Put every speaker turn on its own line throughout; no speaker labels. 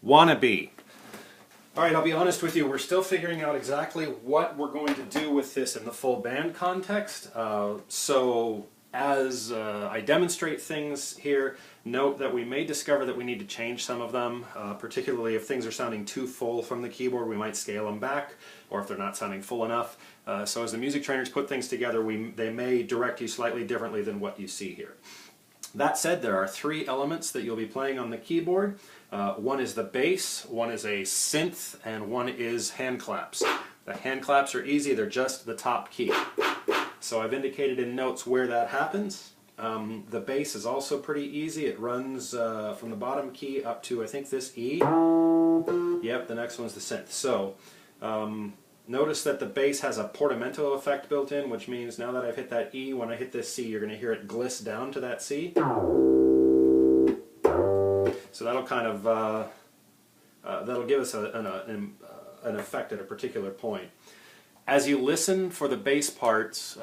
Wannabe. Alright, I'll be honest with you, we're still figuring out exactly what we're going to do with this in the full band context. So as I demonstrate things here, note that we may discover that we need to change some of them, particularly if things are sounding too full from the keyboard, we might scale them back, or if they're not sounding full enough. So as the music trainers put things together, they may direct you slightly differently than what you see here. That said, there are three elements that you'll be playing on the keyboard. One is the bass, one is a synth, and one is hand claps. The hand claps are easy, they're just the top key. So I've indicated in notes where that happens. The bass is also pretty easy. It runs from the bottom key up to, I think, this E. Yep, the next one's the synth. So notice that the bass has a portamento effect built in, which means now that I've hit that E, when I hit this C, you're going to hear it gliss down to that C. So that'll kind of that'll give us an effect at a particular point. As you listen for the bass parts,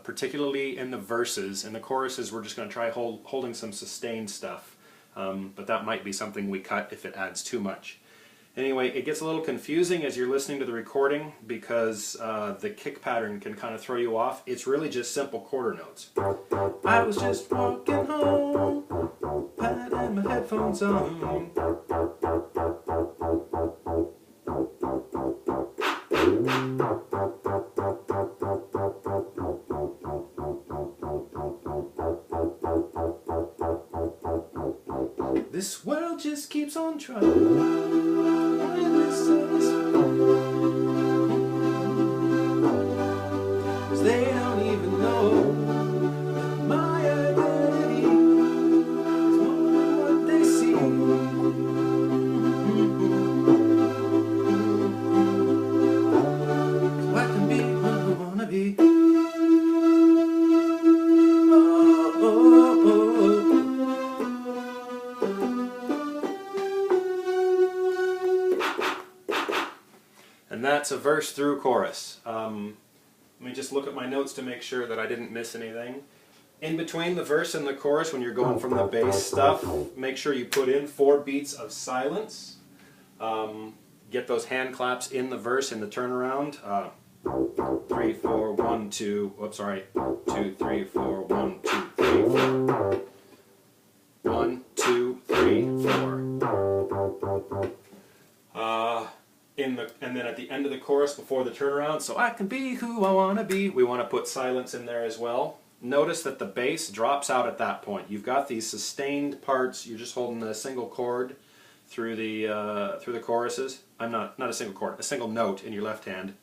particularly in the verses, in the choruses we're just going to try holding some sustained stuff, but that might be something we cut if it adds too much. Anyway, it gets a little confusing as you're listening to the recording because the kick pattern can kind of throw you off. It's really just simple quarter notes. I was just walking home, had my headphones on. This world just keeps on trying. They don't even know that my identity is more than what they see. So I can be what I wanna be. Oh, oh, oh. And that's a verse through chorus. Let me just look at my notes to make sure that I didn't miss anything. In between the verse and the chorus, when you're going from the bass stuff, make sure you put in 4 beats of silence. Get those hand claps in the verse in the turnaround. 3, 4, 1, 2. Whoops, sorry. 2, 3, 4, 1, 2, 3, 4. 1, 2, 3, 4. And then at the end of the chorus before the turnaround, so I can be who I want to be, we want to put silence in there as well. Notice that the bass drops out at that point. You've got these sustained parts, you're just holding a single chord through the choruses. I'm not a single chord, a single note in your left hand.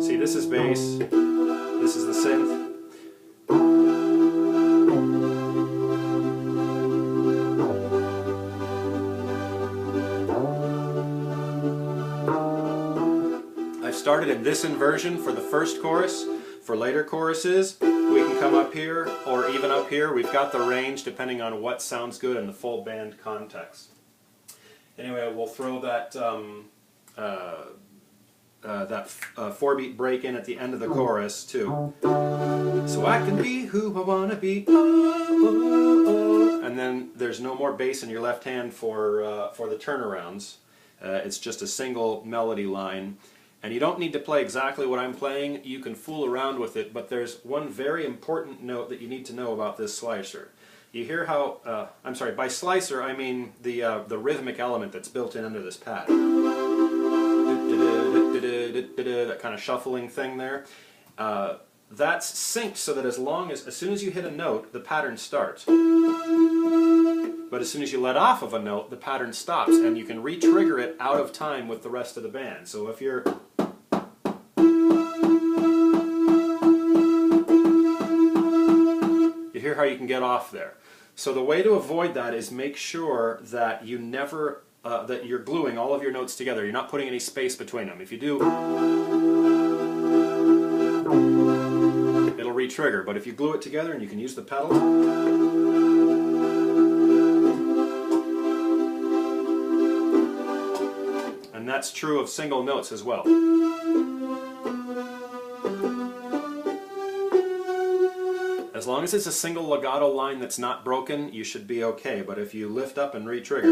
See, this is bass, this is the synth. Started in this inversion for the first chorus. For later choruses, we can come up here or even up here. We've got the range depending on what sounds good in the full band context. Anyway, we'll throw that 4-beat break in at the end of the chorus too. So I can be who I want to be. Oh, oh, oh. And then there's no more bass in your left hand for the turnarounds. It's just a single melody line. And you don't need to play exactly what I'm playing, you can fool around with it, but there's one very important note that you need to know about this slicer. You hear how, I'm sorry, by slicer I mean the rhythmic element that's built in under this pad. That kind of shuffling thing there. That's synced so that as soon as you hit a note, the pattern starts. But as soon as you let off of a note, the pattern stops, and you can re-trigger it out of time with the rest of the band. So if you're... You hear how you can get off there. So the way to avoid that is make sure that you never... that you're gluing all of your notes together. You're not putting any space between them. If you do... it'll re-trigger. But if you glue it together and you can use the pedal... And that's true of single notes as well. As long as it's a single legato line that's not broken, you should be okay. But if you lift up and re-trigger,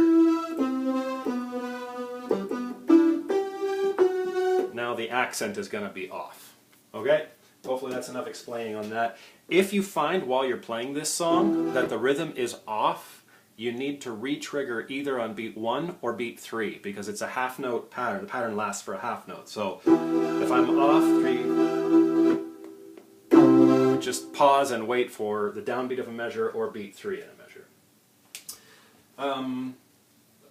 now the accent is going to be off. Okay? Hopefully that's enough explaining on that. If you find while you're playing this song that the rhythm is off, you need to re-trigger either on beat 1 or beat 3 because it's a half note pattern. The pattern lasts for a half note. So if I'm off 3, just pause and wait for the downbeat of a measure or beat 3 in a measure.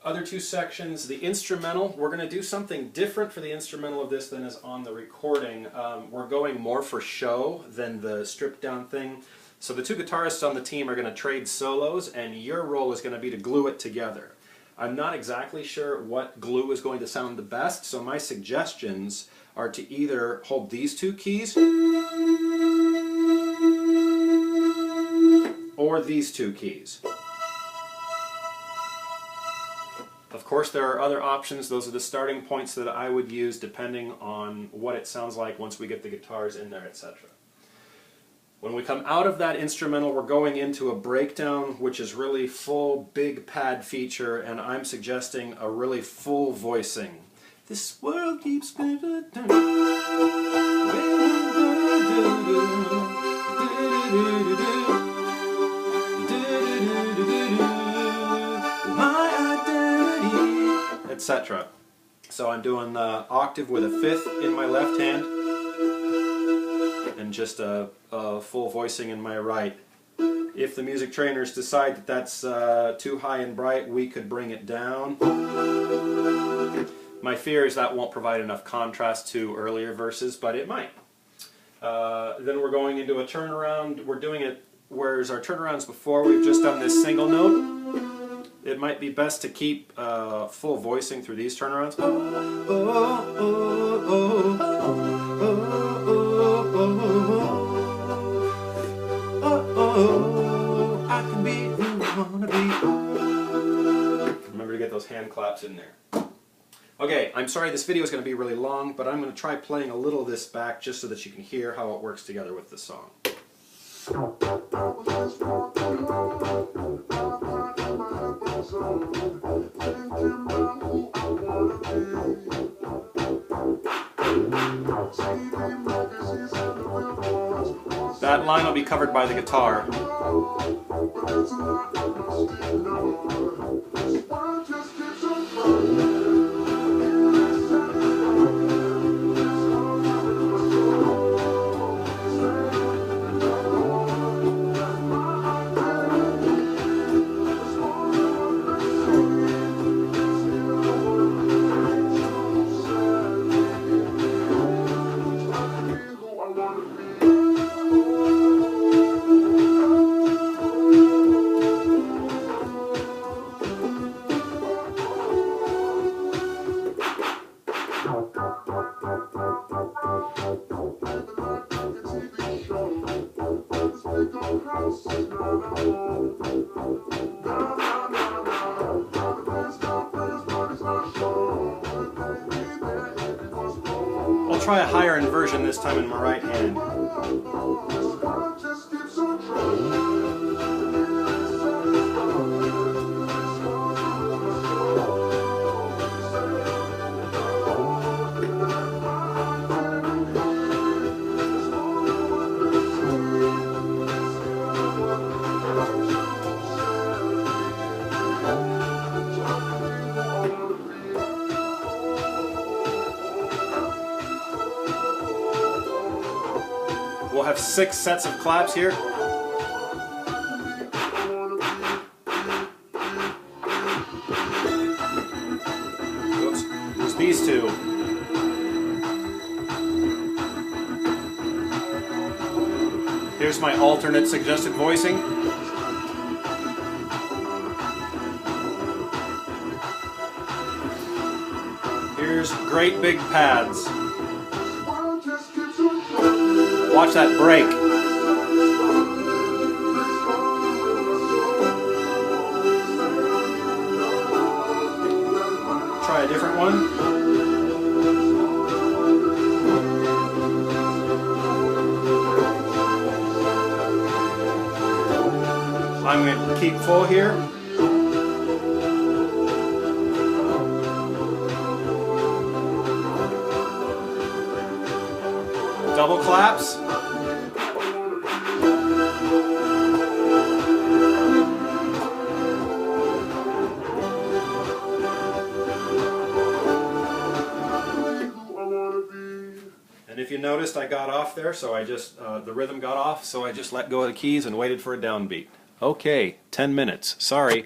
Other two sections, the instrumental, we're going to do something different for the instrumental of this than is on the recording. We're going more for show than the stripped down thing. So the two guitarists on the team are going to trade solos, and your role is going to be to glue it together. I'm not exactly sure what glue is going to sound the best, so my suggestions are to either hold these two keys or these two keys. Of course, there are other options. Those are the starting points that I would use depending on what it sounds like once we get the guitars in there, etc. When we come out of that instrumental, we're going into a breakdown, which is really full, big pad feature, and I'm suggesting a really full voicing. This world keeps spinning. Etc. So I'm doing the octave with a fifth in my left hand and just a full voicing in my right. If the music trainers decide that that's too high and bright, we could bring it down. My fear is that won't provide enough contrast to earlier verses, but it might. Then we're going into a turnaround. We're doing it, whereas our turnarounds before, we've just done this single note. It might be best to keep full voicing through these turnarounds. I can be who I wanna be. Remember to get those hand claps in there. Okay, I'm sorry this video is going to be really long, but I'm going to try playing a little of this back just so that you can hear how it works together with the song. That line will be covered by the guitar. I'll try a higher inversion this time in my right hand. We'll have 6 sets of claps here. Oops, there's these two. Here's my alternate suggested voicing. Here's great big pads. Watch that break. Try a different one. I'm going to keep full here. Double claps. And if you noticed, I got off there, so I just, the rhythm got off, so I just let go of the keys and waited for a downbeat. Okay, 10 minutes. Sorry.